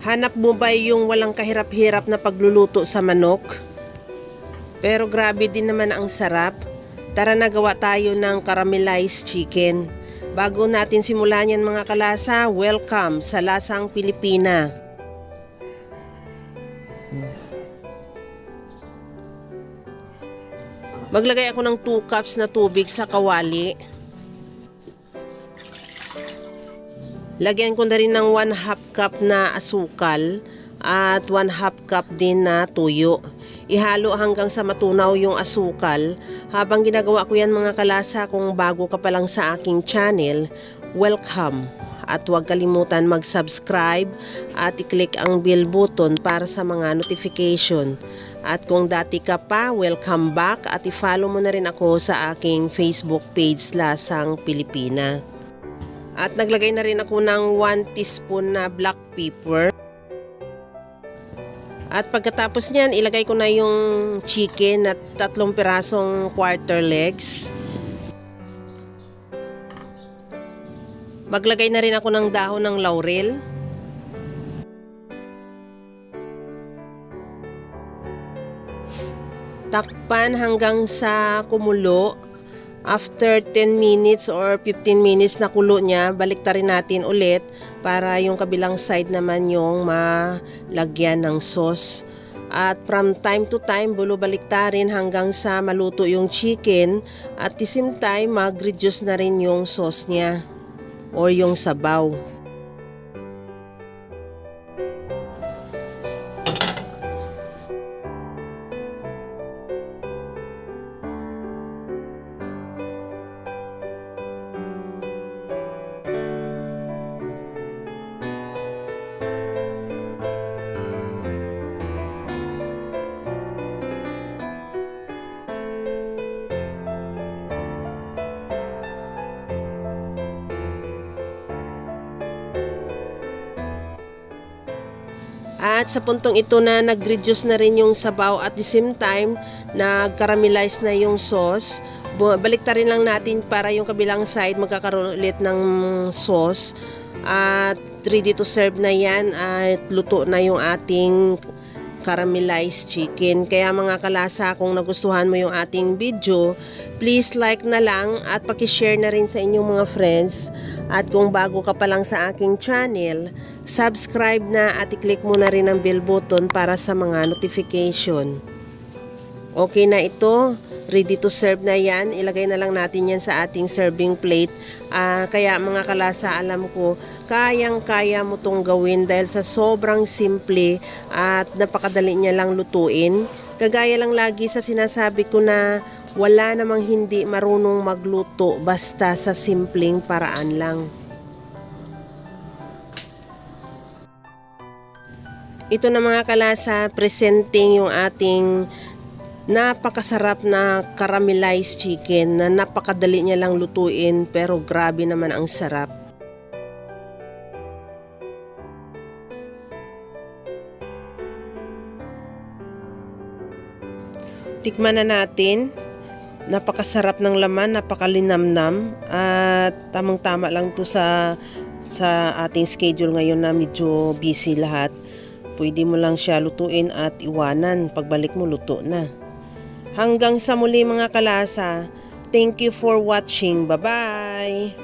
Hanap mo ba yung walang kahirap-hirap na pagluluto sa manok? Pero grabe din naman ang sarap. Tara na gawa tayo ng caramelized chicken. Bago natin simulan yan mga kalasa, welcome sa Lasang Pilipina. Maglagay ako ng 2 cups na tubig sa kawali. Lagyan ko na rin ng 1/2 cup na asukal at 1/2 cup din na tuyo. Ihalo hanggang sa matunaw yung asukal. Habang ginagawa ko yan mga kalasa, kung bago ka pa lang sa aking channel, welcome. At huwag kalimutan mag-subscribe at i-click ang bell button para sa mga notification. At kung dati ka pa, welcome back at i-follow mo na rin ako sa aking Facebook page Lasang Pilipina. At naglagay na rin ako ng 1 teaspoon na black pepper. At pagkatapos niyan, ilagay ko na yung chicken at 3 pirasong quarter legs. Maglagay na rin ako ng dahon ng laurel. Takpan hanggang sa kumulo. After 10 minutes or 15 minutes na kulo niya, baliktarin natin ulit para yung kabilang side naman yung malagyan ng sauce. At from time to time, baliktarin hanggang sa maluto yung chicken at the same time, mag-reduce na rin yung sauce niya or yung sabaw. At sa puntong ito na nag-reduce na rin yung sabaw at the same time nag-caramelize na yung sauce, baliktarin lang natin para yung kabilang side magkakaroon ulit ng sauce. At ready to serve na yan at luto na yung ating caramelized chicken. Kaya mga kalasa, kung nagustuhan mo yung ating video, please like na lang at pakishare na rin sa inyong mga friends. At kung bago ka pa lang sa aking channel, subscribe na at i-click mo na rin ang bell button para sa mga notification. Okay na ito, ready to serve na yan. Ilagay na lang natin yan sa ating serving plate. Kaya mga kalasa, alam ko, kayang-kaya mo tong gawin dahil sa sobrang simple at napakadali niya lang lutuin. Kagaya lang lagi sa sinasabi ko na wala namang hindi marunong magluto basta sa simpleng paraan lang. Ito na mga kalasa, presenting yung ating napakasarap na caramelized chicken na napakadali niya lang lutuin pero grabe naman ang sarap. Tikman na natin. Napakasarap ng laman, napakalinamnam at tamang-tama lang to sa ating schedule ngayon na medyo busy lahat. Pwede mo lang siya lutuin at iwanan. Pagbalik mo, luto na. Hanggang sa muli mga kalasa. Thank you for watching. Bye-bye!